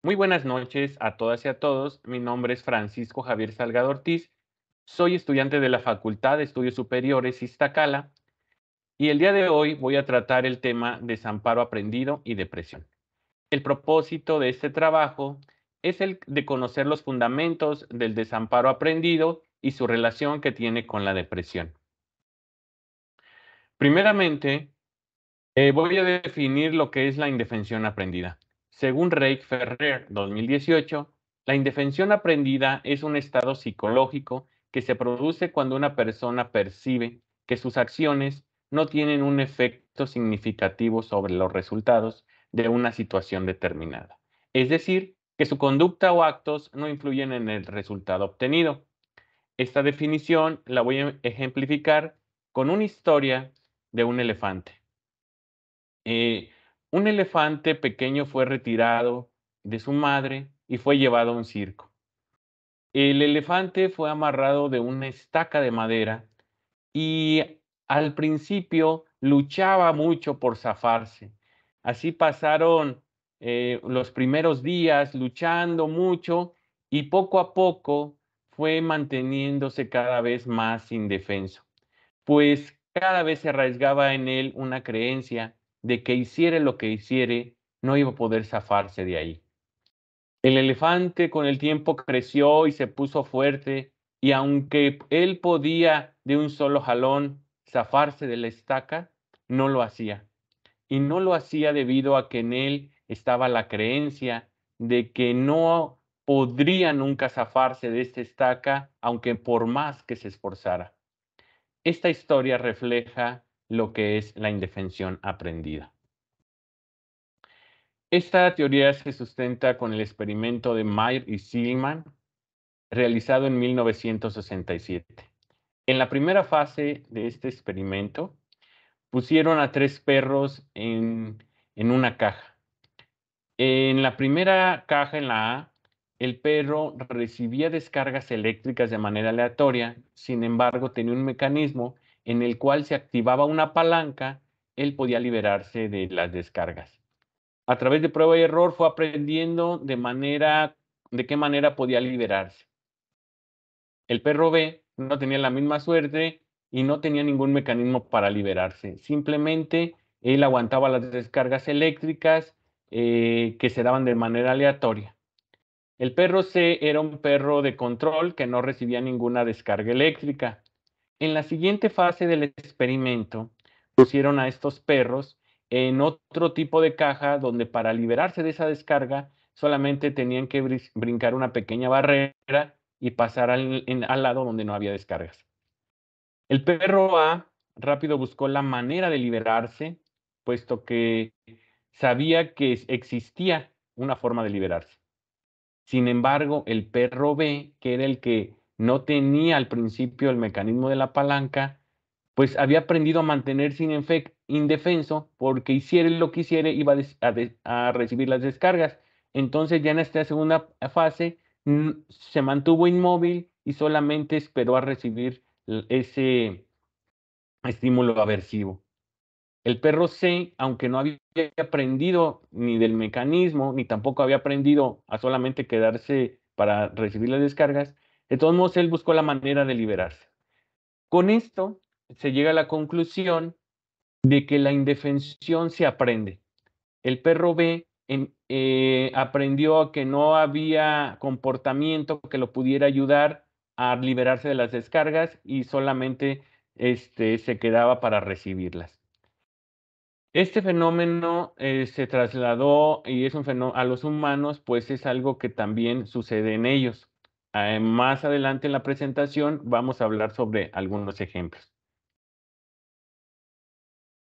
Muy buenas noches a todas y a todos. Mi nombre es Francisco Javier Salgado Ortiz. Soy estudiante de la Facultad de Estudios Superiores Iztacala y el día de hoy voy a tratar el tema desamparo aprendido y depresión. El propósito de este trabajo es el de conocer los fundamentos del desamparo aprendido y su relación que tiene con la depresión. Primeramente, voy a definir lo que es la indefensión aprendida. Según Reich Ferrer, 2018, la indefensión aprendida es un estado psicológico que se produce cuando una persona percibe que sus acciones no tienen un efecto significativo sobre los resultados de una situación determinada. Es decir, que su conducta o actos no influyen en el resultado obtenido. Esta definición la voy a ejemplificar con una historia de un elefante. Eh, un elefante pequeño fue retirado de su madre y fue llevado a un circo. El elefante fue amarrado de una estaca de madera y al principio luchaba mucho por zafarse. Así pasaron los primeros días luchando mucho y poco a poco fue manteniéndose cada vez más indefenso, pues cada vez se arraigaba en él una creencia de que hiciere lo que hiciere, no iba a poder zafarse de ahí. El elefante con el tiempo creció y se puso fuerte, y aunque él podía de un solo jalón zafarse de la estaca, no lo hacía. Y no lo hacía debido a que en él estaba la creencia de que no podría nunca zafarse de esta estaca, aunque por más que se esforzara. Esta historia refleja lo que es la indefensión aprendida. Esta teoría se sustenta con el experimento de Mayer y Silman, realizado en 1967. En la primera fase de este experimento, pusieron a 3 perros en una caja. En la primera caja, en la A, el perro recibía descargas eléctricas de manera aleatoria, sin embargo, tenía un mecanismo en el cual se activaba una palanca, él podía liberarse de las descargas. A través de prueba y error fue aprendiendo de qué manera podía liberarse. El perro B no tenía la misma suerte y no tenía ningún mecanismo para liberarse. Simplemente él aguantaba las descargas eléctricas que se daban de manera aleatoria. El perro C era un perro de control que no recibía ninguna descarga eléctrica. En la siguiente fase del experimento, pusieron a estos perros en otro tipo de caja donde para liberarse de esa descarga solamente tenían que brincar una pequeña barrera y pasar al lado donde no había descargas. El perro A rápido buscó la manera de liberarse, puesto que sabía que existía una forma de liberarse. Sin embargo, el perro B, que era el que no tenía al principio el mecanismo de la palanca, pues había aprendido a mantenerse indefenso porque hiciera lo que hiciera iba a recibir las descargas. Entonces ya en esta segunda fase se mantuvo inmóvil y solamente esperó a recibir ese estímulo aversivo. El perro C, aunque no había aprendido ni del mecanismo, ni tampoco había aprendido a solamente quedarse para recibir las descargas, de todos modos él buscó la manera de liberarse. Con esto se llega a la conclusión de que la indefensión se aprende. El perro B aprendió a que no había comportamiento que lo pudiera ayudar a liberarse de las descargas y solamente se quedaba para recibirlas. Este fenómeno se trasladó y es un fenómeno a los humanos, pues es algo que también sucede en ellos. Más adelante en la presentación vamos a hablar sobre algunos ejemplos.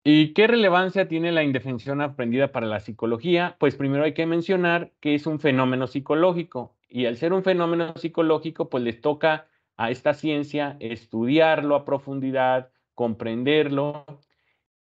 ¿Y qué relevancia tiene la indefensión aprendida para la psicología? Pues primero hay que mencionar que es un fenómeno psicológico y al ser un fenómeno psicológico, pues les toca a esta ciencia estudiarlo a profundidad, comprenderlo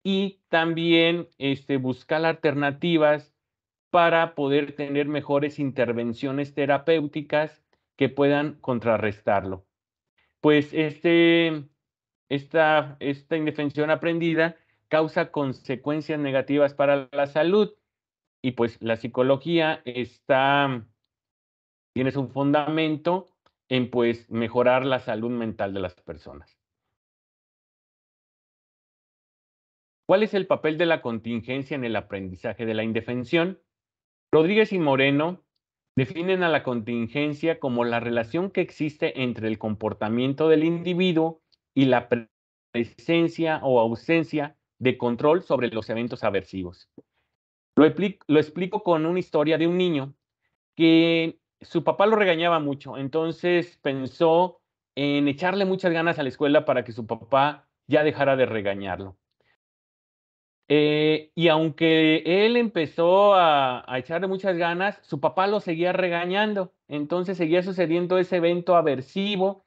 y también buscar alternativas para poder tener mejores intervenciones terapéuticas que puedan contrarrestarlo. Pues esta indefensión aprendida causa consecuencias negativas para la salud y pues la psicología tiene su fundamento en pues mejorar la salud mental de las personas. ¿Cuál es el papel de la contingencia en el aprendizaje de la indefensión? Rodríguez y Moreno definen a la contingencia como la relación que existe entre el comportamiento del individuo y la presencia o ausencia de control sobre los eventos aversivos. Lo explico con una historia de un niño que su papá lo regañaba mucho, entonces pensó en echarle muchas ganas a la escuela para que su papá ya dejara de regañarlo. Y aunque él empezó a echarle muchas ganas, su papá lo seguía regañando. Entonces seguía sucediendo ese evento aversivo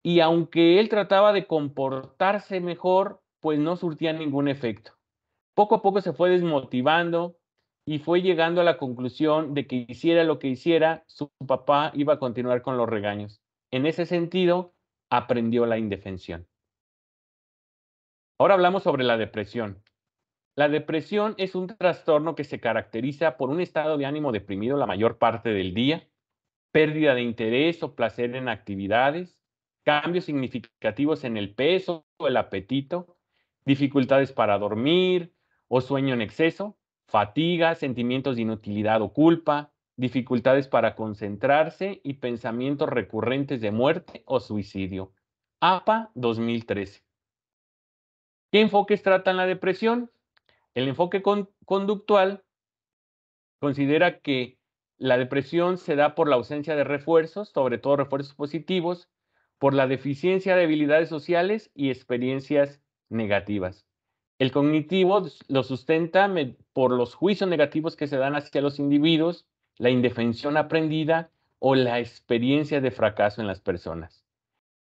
y aunque él trataba de comportarse mejor, pues no surtía ningún efecto. Poco a poco se fue desmotivando y fue llegando a la conclusión de que hiciera lo que hiciera, su papá iba a continuar con los regaños. En ese sentido, aprendió la indefensión. Ahora hablamos sobre la depresión. La depresión es un trastorno que se caracteriza por un estado de ánimo deprimido la mayor parte del día, pérdida de interés o placer en actividades, cambios significativos en el peso o el apetito, dificultades para dormir o sueño en exceso, fatiga, sentimientos de inutilidad o culpa, dificultades para concentrarse y pensamientos recurrentes de muerte o suicidio. APA 2013. ¿Qué enfoques tratan la depresión? El enfoque conductual considera que la depresión se da por la ausencia de refuerzos, sobre todo refuerzos positivos, por la deficiencia de habilidades sociales y experiencias negativas. El cognitivo lo sustenta por los juicios negativos que se dan hacia los individuos, la indefensión aprendida o la experiencia de fracaso en las personas.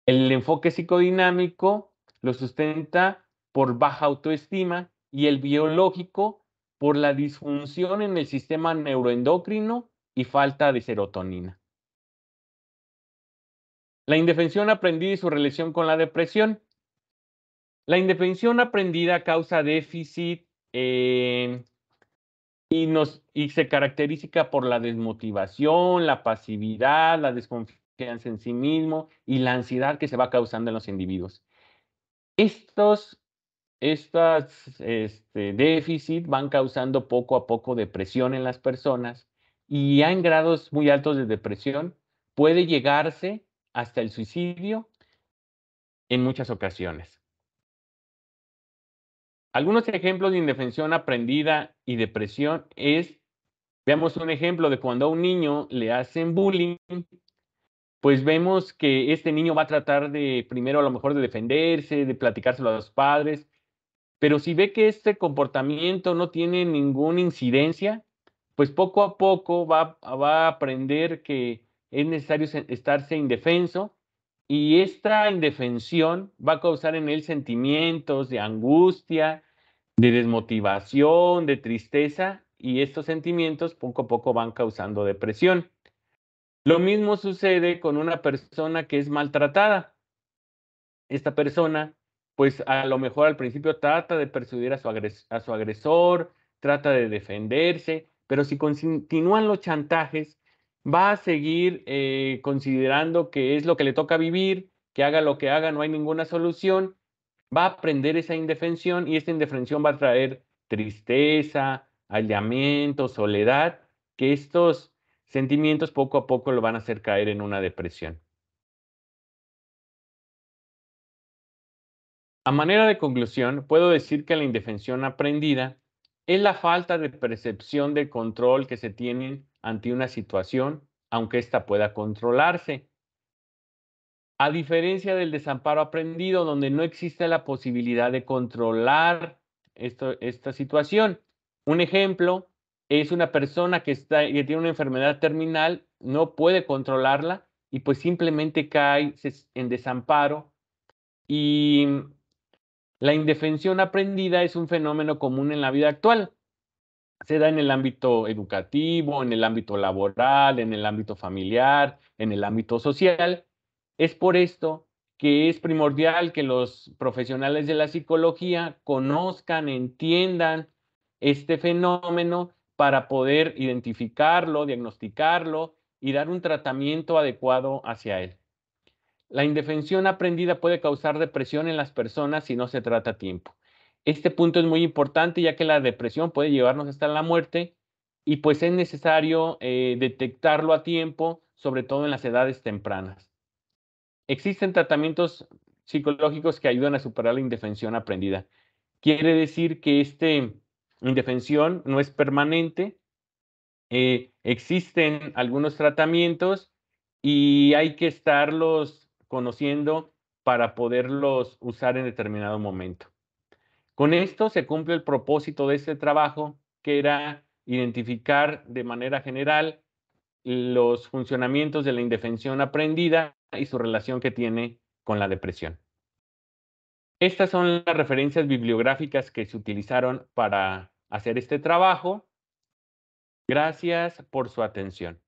El enfoque psicodinámico lo sustenta por baja autoestima y el biológico por la disfunción en el sistema neuroendocrino y falta de serotonina. La indefensión aprendida y su relación con la depresión. La indefensión aprendida causa déficit y se caracteriza por la desmotivación, la pasividad, la desconfianza en sí mismo y la ansiedad que se va causando en los individuos. Estas déficit van causando poco a poco depresión en las personas y ya en grados muy altos de depresión puede llegarse hasta el suicidio en muchas ocasiones. Algunos ejemplos de indefensión aprendida y depresión veamos un ejemplo de cuando a un niño le hacen bullying, pues vemos que este niño va a tratar de, primero a lo mejor de defenderse, de platicárselo a los padres, pero si ve que este comportamiento no tiene ninguna incidencia, pues poco a poco va a aprender que es necesario estarse indefenso y esta indefensión va a causar en él sentimientos de angustia, de desmotivación, de tristeza y estos sentimientos poco a poco van causando depresión. Lo mismo sucede con una persona que es maltratada. Esta persona, pues a lo mejor al principio trata de persuadir a su agresor, trata de defenderse, pero si continúan los chantajes, va a seguir considerando que es lo que le toca vivir, que haga lo que haga, no hay ninguna solución, va a aprender esa indefensión y esta indefensión va a traer tristeza, aislamiento, soledad, que estos sentimientos poco a poco lo van a hacer caer en una depresión. A manera de conclusión, puedo decir que la indefensión aprendida es la falta de percepción de control que se tiene ante una situación, aunque ésta pueda controlarse. A diferencia del desamparo aprendido, donde no existe la posibilidad de controlar esta situación. Un ejemplo es una persona que tiene una enfermedad terminal, no puede controlarla y pues simplemente cae en desamparo y la indefensión aprendida es un fenómeno común en la vida actual. Se da en el ámbito educativo, en el ámbito laboral, en el ámbito familiar, en el ámbito social. Es por esto que es primordial que los profesionales de la psicología conozcan, entiendan este fenómeno para poder identificarlo, diagnosticarlo y dar un tratamiento adecuado hacia él. La indefensión aprendida puede causar depresión en las personas si no se trata a tiempo. Este punto es muy importante ya que la depresión puede llevarnos hasta la muerte y pues es necesario detectarlo a tiempo, sobre todo en las edades tempranas. Existen tratamientos psicológicos que ayudan a superar la indefensión aprendida. Quiere decir que indefensión no es permanente, existen algunos tratamientos y hay que estarlos conociendo para poderlos usar en determinado momento. Con esto se cumple el propósito de este trabajo, que era identificar de manera general los funcionamientos de la indefensión aprendida y su relación que tiene con la depresión. Estas son las referencias bibliográficas que se utilizaron para hacer este trabajo. Gracias por su atención.